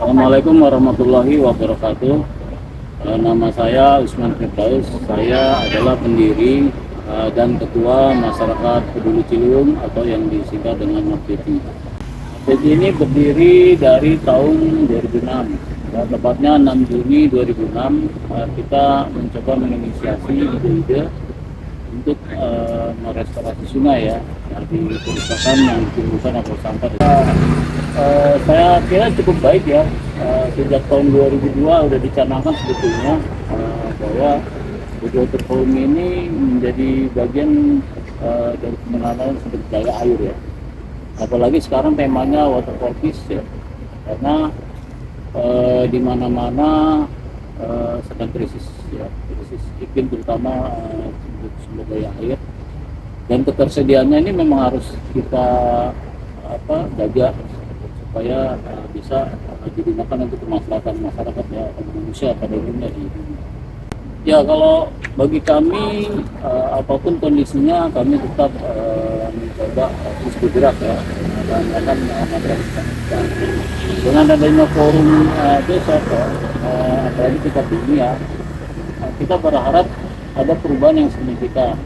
Assalamualaikum warahmatullahi wabarakatuh. Nama saya Usman Firdaus. Saya adalah pendiri dan ketua masyarakat Peduli Ciliwung atau yang disingkat dengan MAPECI. MAPECI ini berdiri dari tahun 2006. Tepatnya 6 Juni 2006 kita mencoba menginisiasi ide-ide untuk merestorasi sungai ya dari kerusakan yang ditimbulkan oleh sampah. Saya kira cukup baik ya. Sejak tahun 2002 sudah dicanangkan sebetulnya bahwa Water Forum ini menjadi bagian dari pengenalan sumber daya air ya. Apalagi sekarang temanya water for peace ya, karena di mana-mana sedang krisis ya, krisis iklim terutama sumber daya air, dan ketersediaannya ini memang harus kita jaga supaya bisa digunakan untuk kemaslahatan masyarakat ya, manusia pada umumnya di dunia. Ya, kalau bagi kami apapun kondisinya kami tetap mencoba terus bergerak ya, dan akan mengapresiasikan dengan adanya forum besok apalagi tingkat dunia. Kita berharap ada perubahan yang signifikan,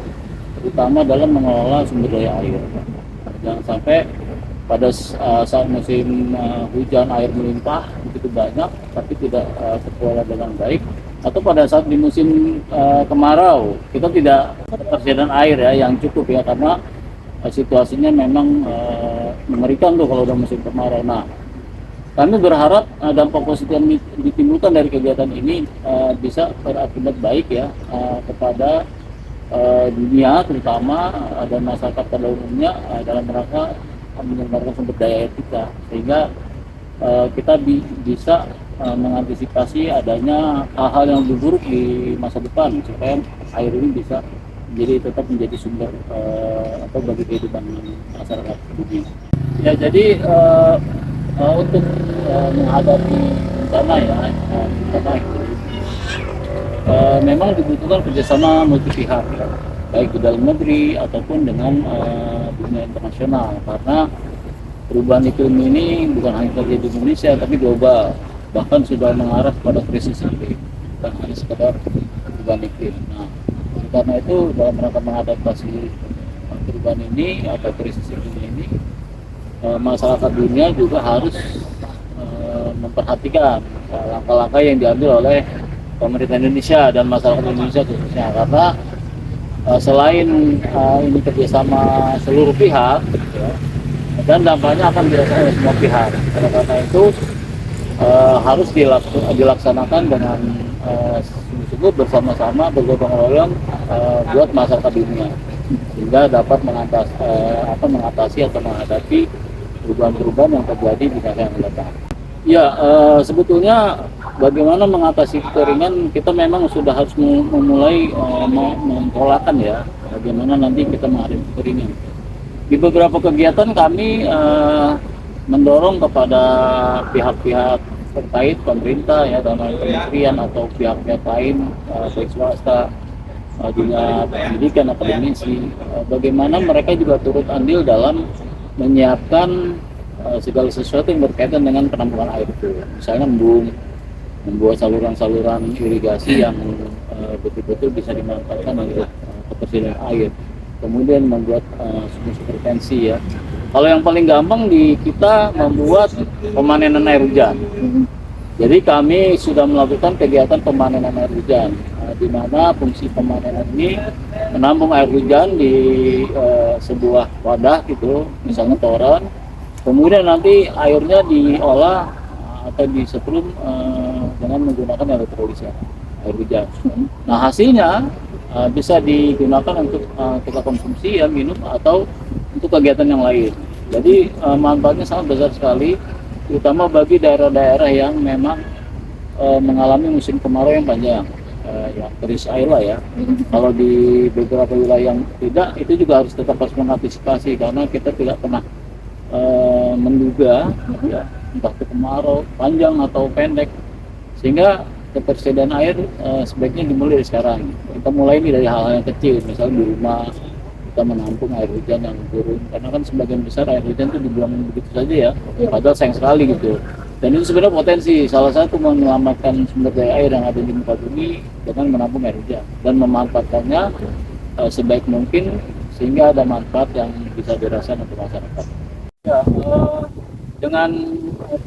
terutama dalam mengelola sumber daya air. Jangan sampai pada saat musim hujan air melimpah begitu banyak tapi tidak terkelola dengan baik, atau pada saat di musim kemarau kita tidak ketersediaan air ya yang cukup ya, karena situasinya memang mengerikan tuh kalau udah musim kemarau. Nah, kami berharap dampak positif yang ditimbulkan dari kegiatan ini bisa berakibat baik ya kepada dunia terutama dan masyarakat pada umumnya dalam rangka menyelenggarakan sumber daya air kita, sehingga kita bisa mengantisipasi adanya hal-hal yang lebih buruk di masa depan supaya air ini bisa tetap menjadi sumber atau bagi kehidupan masyarakat dunia. Ya, jadi untuk menghadapi bencana ya bencana itu memang dibutuhkan kerjasama multi pihak ya, baik di dalam negeri ataupun dengan dunia internasional, karena perubahan iklim ini bukan hanya terjadi di Indonesia tapi global, bahkan sudah mengarah pada krisis iklim, bukan hanya sekedar perubahan iklim. Nah, karena itu dalam rangka mengadaptasi perubahan ini atau krisis iklim ini, masyarakat dunia juga harus memperhatikan langkah-langkah yang diambil oleh pemerintah Indonesia dan masyarakat Indonesia khususnya, karena selain ini kerjasama seluruh pihak ya, dan dampaknya akan dirasakan oleh semua pihak. Karena itu harus dilaksanakan dengan sungguh-sungguh bersama-sama bergotong royong buat masyarakat dunia, sehingga dapat mengatasi atau menghadapi perubahan-perubahan yang terjadi di masa yang datang. Ya, sebetulnya bagaimana mengatasi kekeringan, kita memang sudah harus memulai mempolakan ya bagaimana nanti kita menghadapi kekeringan. Di beberapa kegiatan kami mendorong kepada pihak-pihak terkait pemerintah ya, dalam kementerian atau pihak-pihak lain baik swasta, dunia pendidikan, akademisi, bagaimana mereka juga turut andil dalam menyiapkan segala sesuatu yang berkaitan dengan penampungan air itu, misalnya membuat saluran-saluran irigasi yang betul-betul bisa dimanfaatkan untuk ketersediaan air, kemudian membuat sumur retensi ya. Kalau yang paling gampang di kita membuat pemanenan air hujan. Jadi kami sudah melakukan kegiatan pemanenan air hujan, di mana fungsi pemanenan ini menampung air hujan di sebuah wadah gitu, misalnya toren. Kemudian nanti airnya diolah atau disetrum dengan menggunakan elektrolisa air hujan. Nah, hasilnya bisa digunakan untuk kita konsumsi ya, minum atau untuk kegiatan yang lain. Jadi manfaatnya sangat besar sekali, terutama bagi daerah-daerah yang memang mengalami musim kemarau yang panjang, yang krisis air lah ya. Kalau di beberapa wilayah yang tidak, itu juga harus tetap mengantisipasi, karena kita tidak pernah menduga ya, entah itu kemarau panjang atau pendek, sehingga ketersediaan air sebaiknya dimulai dari sekarang. Kita mulai ini dari hal-hal yang kecil, misalnya di rumah kita menampung air hujan yang turun, karena kan sebagian besar air hujan itu dibuang begitu saja ya, padahal sayang sekali gitu. Dan itu sebenarnya potensi salah satu menyelamatkan sumber daya air yang ada di muka bumi dengan menampung air hujan dan memanfaatkannya sebaik mungkin sehingga ada manfaat yang bisa dirasakan untuk masyarakat. Ya, dengan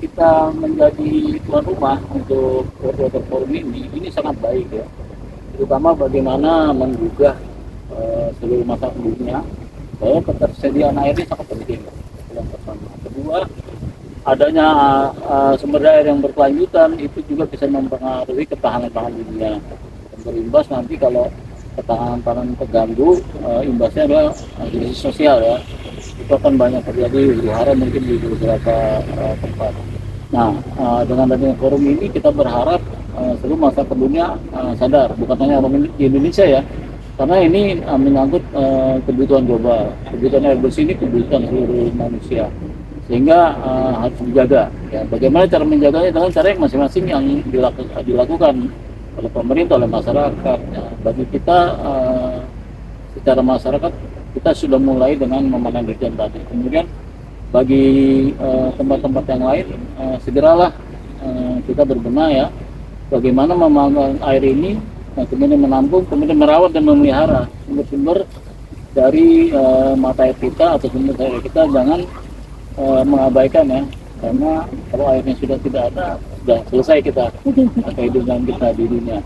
kita menjadi tuan rumah untuk World Water Forum ini sangat baik ya, terutama bagaimana menggugah seluruh masyarakat dunia bahwa ketersediaan air ini sangat penting. Yang pertama, kedua, adanya sumber daya air yang berkelanjutan itu juga bisa mempengaruhi ketahanan pangan dunia. Dan berimbas nanti kalau ketahanan pangan terganggu, imbasnya adalah krisis sosial ya. Itu akan banyak terjadi huru-hara mungkin di beberapa tempat. Nah, dengan adanya forum ini kita berharap seluruh masyarakat dunia sadar, bukan hanya orang di Indonesia ya, karena ini menyangkut kebutuhan global. Kebutuhan air bersih ini kebutuhan seluruh manusia, sehingga harus dijaga. Ya, bagaimana cara menjaganya dengan cara yang masing-masing yang dilakukan oleh pemerintah, oleh masyarakat. Ya, bagi kita secara masyarakat kita sudah mulai dengan memanen hujan tadi. Kemudian bagi tempat-tempat yang lain segeralah kita berbenah ya, bagaimana memanfaatkan air ini, kemudian menampung, kemudian merawat dan memelihara sumber-sumber dari mata air kita atau sumber air kita. Jangan mengabaikan ya, karena kalau airnya sudah tidak ada, sudah selesai kita kehidupan kita di dunia.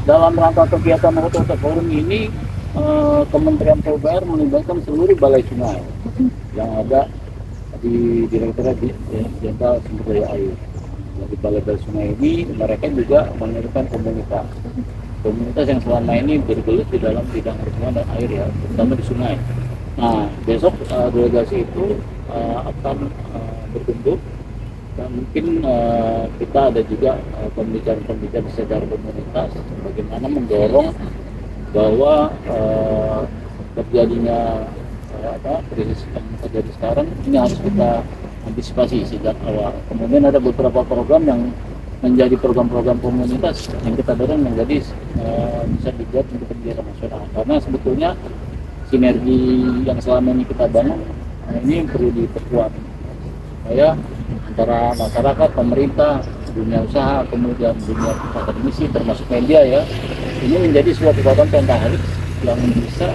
Dalam rangka kegiatan World Water Forum ini, Kementerian PUPR melibatkan seluruh balai sungai yang ada di Direktorat Jenderal Sumber Daya Air. Di balai-balai sungai ini mereka juga mengirimkan komunitas yang selama ini bergelut di dalam bidang lingkungan dan air ya, terutama di sungai. Nah, besok delegasi itu akan berbentuk dan mungkin kita ada juga pembicaraan secara komunitas bagaimana mendorong bahwa terjadinya krisis yang terjadi sekarang ini harus kita antisipasi sejak awal. Kemudian ada beberapa program yang menjadi program-program komunitas yang kita dorong menjadi bisa dibuat untuk kebijakan nasional, karena sebetulnya sinergi yang selama ini kita bangun ini perlu diperkuat supaya antara masyarakat, pemerintah, dunia usaha, kemudian dunia akademisi termasuk media ya, ini menjadi sebuah kekuatan pentahelix yang bisa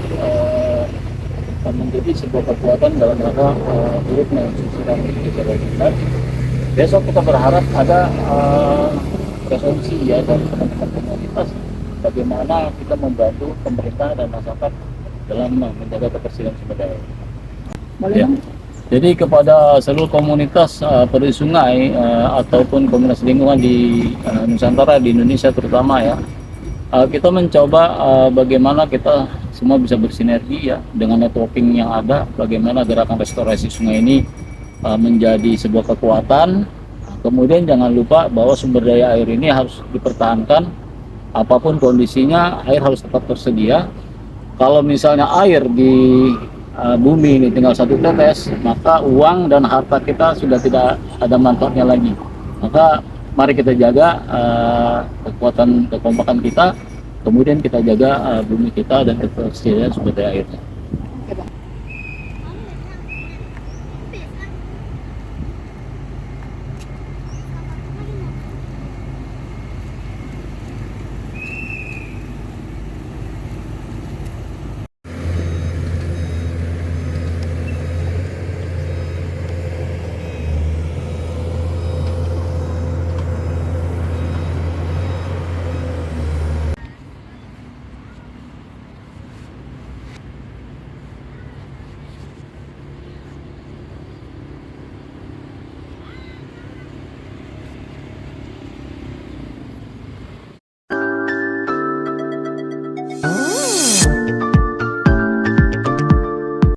menjadi sebuah kekuatan dalam rangka turut mensukseskan kegiatan. Besok kita berharap ada resolusi ya dari teman-teman komunitas bagaimana kita membantu pemerintah dan masyarakat dalam menjaga ketersediaan sumber daya. Ya. Jadi kepada seluruh komunitas peduli sungai ataupun komunitas lingkungan di Nusantara, di Indonesia terutama ya, kita mencoba bagaimana kita semua bisa bersinergi ya dengan networking yang ada, bagaimana gerakan restorasi sungai ini menjadi sebuah kekuatan. Kemudian jangan lupa bahwa sumber daya air ini harus dipertahankan, apapun kondisinya air harus tetap tersedia. Kalau misalnya air di bumi ini tinggal satu tetes, maka uang dan harta kita sudah tidak ada manfaatnya lagi. Maka mari kita jaga kekuatan kekompakan kita, kemudian kita jaga bumi kita dan ketersediaan sumber daya airnya.